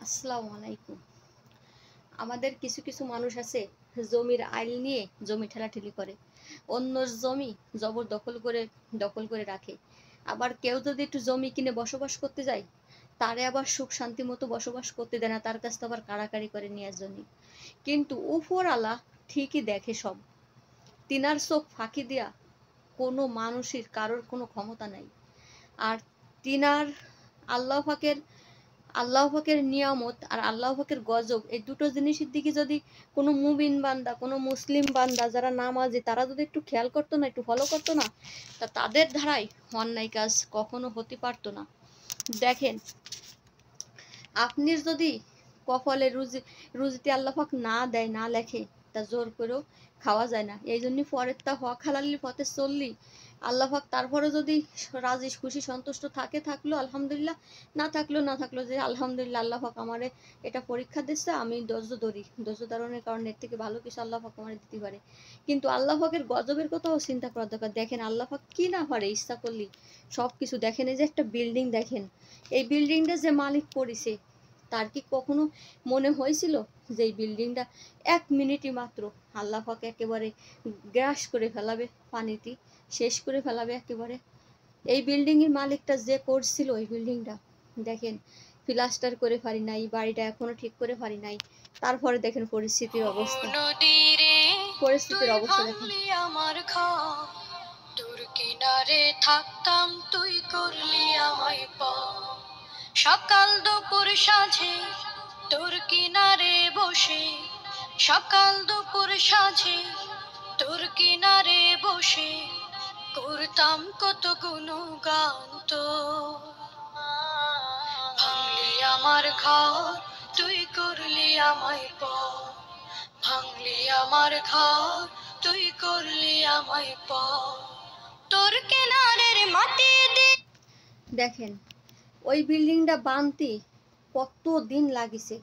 আসসালামু আলাইকুম। আমাদের কিছু কিছু মানুষ আছে জমির আইল নিয়ে জমি ঠেলাঠেলি করে, অন্যর জমি দখল করে রাখে। আবার কেউ যদি একটু জমি কিনে বসবাস করতে যায়, তারে আবার সুখ শান্তি মতো বসবাস করতে দেয় না, তার কাছ থেকে আবার কাড়াকাড়ি করে নেওয়ার জন্য। কিন্তু উপরওয়ালা ঠিকই দেখে সব, তিনার চোখ ফাঁকি দিয়া কোনো মানুষের কারোর কোনো ক্ষমতা নাই। আর তিনার আল্লাহ পাকের আল্লাহ পাকের নিয়ামত আর আল্লাহ পাকের গজব, এই দুটো জিনিসের দিকে যদি কোনো মুমিন বান্দা, কোনো মুসলিম বান্দা যারা নামাজি, তারা যদি একটু খেয়াল করতো না, একটু ফলো করতো না, তা তাদের ধারায় অন্যায় কাজ কখনো হতে পারতো না। দেখেন, আপনি যদি কপালে রুজিতে আল্লাহ পাক না দেয়, না লেখে, তা জোর করেও খাওয়া যায় না। এই জন্য পরের তা হক হালালির পথে চললি আল্লাহ পাক তারপরে যদি রাজি খুশি সন্তুষ্ট থাকলো আলহামদুলিল্লাহ, না থাকলো যে আলহামদুলিল্লাহ, আল্লাহ পাক আমারে এটা পরীক্ষা দিচ্ছে, আমি ধৈর্য ধারণের কারণে এর থেকে ভালো কিছু আল্লাহ পাক আমারে দিতে পারে। কিন্তু আল্লাহ পাকের গজবের কথাও চিন্তা করা দরকার। দেখেন আল্লাহ পাক কি না পারে ইচ্ছা করলি সব কিছু। দেখেন এই যে একটা বিল্ডিং, দেখেন এই বিল্ডিংটা যে মালিক করেছে, তার কি কখনো মনে হয়েছিল যে এই বিল্ডিংটা এক মিনিটই মাত্র আল্লাহ পাক একেবারে গ্রাস করে ফেলাবে, পানিতে শেষ করে ফেলাবে একেবারে? এই বিল্ডিং এর মালিকটা যে করছিল এই বিল্ডিংটা, দেখেন প্লাস্টার করে পারি নাই, বাড়িটা এখনো ঠিক করে পারি নাই, তারপরে দেখেন পরিস্থিতির অবস্থা দেখেন। আমার ঘর তোর কিনারে থাকতাম, তুই করলি আমায় সকাল দুপুর সাঁঝে তোর কিনারে বসে, সকাল দুপুর সাঁঝে তোর কিনারে বসে করতাম কত গুণগান তোর। ভাঙলি আমার ঘর, তুই করলি আমায় পর, ভাঙলি আমার ঘর, তুই করলি আমায় পর, তোর কিনারের মাটি দিয়ে। দেখেন ওই বিল্ডিংটা বানতে কত দিন লাগিছে,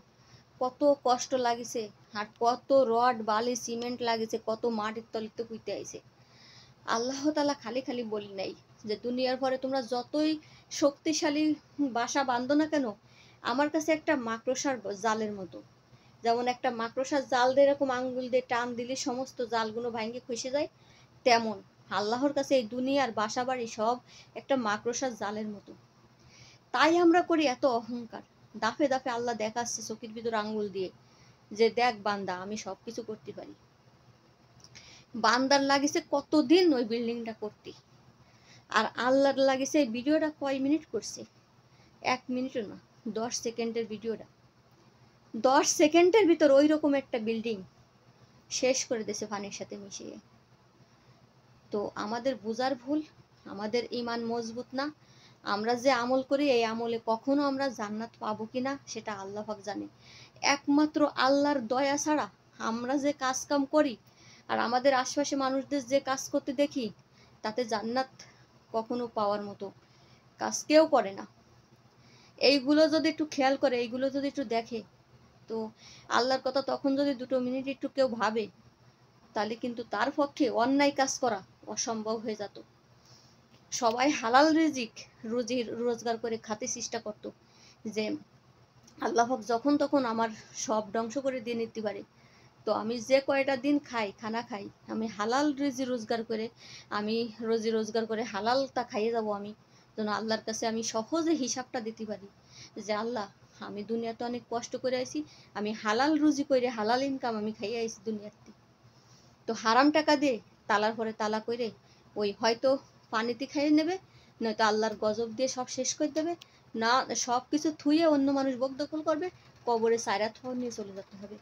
কত কষ্ট লাগিছে, আর কত রড বালি সিমেন্ট লাগিছে, কত মাটির তলিতে পুঁতে আইছে। আল্লাহ তাআলা খালি বলি নাই যে দুনিয়ার পরে তোমরা যতই শক্তিশালী বাসা বাঁধো না কেন, আমার কাছে একটা মাকড়সার জালের মতো। যেমন একটা মাকড়সার জাল দিয়ে এরকম আঙ্গুল দিয়ে টান দিলে সমস্ত জালগুলো ভাঙে খসে যায়, তেমন আল্লাহর কাছে এই দুনিয়ার বাসা বাড়ি সব একটা মাকড়সার জালের মতো। তাই আমরা করি এত অহংকার। দাফে দাফে আল্লাহ দেখাচ্ছে চোখের ভিতর আঙ্গুল দিয়ে যে দেখ বান্দা, আমি সবকিছু করতে পারি। বান্দার লাগিছে কতদিন ওই বিল্ডিংটা করতে, আর আল্লাহর লাগিছে এই ভিডিওটা কয় মিনিট করছে? 1 মিনিটও না, 10 সেকেন্ডের ভিডিওটা। 10 সেকেন্ডের ভিতর ওই রকম একটা বিল্ডিং শেষ করে দিয়েছে পানির সাথে মিশিয়ে। তো আমাদের বোঝার ভুল, আমাদের ঈমান মজবুত না। আমরা যে আমল করি এই আমলে কখনো আমরা জান্নাত পাবো কিনা সেটা আল্লাহ পাক জানে। একমাত্র আল্লাহর দয়া ছাড়া আমরা যে কাজ কাম করি আর আমাদের আশপাশে মানুষদের যে কাজ করতে দেখি, তাতে জান্নাত কখনো পাওয়ার মতো কাজ কেউ করে না। এইগুলো যদি একটু খেয়াল করে, এইগুলো যদি একটু দেখে, তো আল্লাহর কথা তখন যদি 2 মিনিট একটু কেউ ভাবে, তাহলে কিন্তু তার পক্ষে অন্যায় কাজ করা অসম্ভব হয়ে যেত। সবাই হালাল রুজি রোজগার করে খেতে চেষ্টা করতো, যে আল্লাহ পাক যখন তখন আমার সব ধ্বংস করে দিয়ে নিতে পারে। তো আমি যে কয়টা দিন খানা খাই, আমি হালাল রুজি রোজগার করে হালালটা খাইয়ে যাব, আমি যেন আল্লাহর কাছে আমি সহজে হিসাবটা দিতে পারি যে আল্লাহ, আমি দুনিয়াতে অনেক কষ্ট করে আইছি, আমি হালাল রুজি করে হালাল ইনকাম আমি খাইয়ে আইছি দুনিয়াতে। তো হারাম টাকা দিয়ে তালার পরে তালা করে ওই হয়তো পানিতে খাইয়ে নেবে, নয়তো আল্লাহর গজব দিয়ে সব শেষ করে দেবে, না সব কিছু থুয়ে অন্য মানুষ বক দখল করবে, কবরে সায়রা থর নিয়ে চলে যেতে হবে,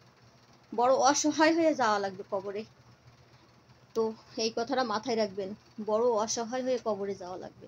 বড় অসহায় হয়ে যাওয়া লাগবে কবরে। তো এই কথাটা মাথায় রাখবেন, বড় অসহায় হয়ে কবরে যাওয়া লাগবে।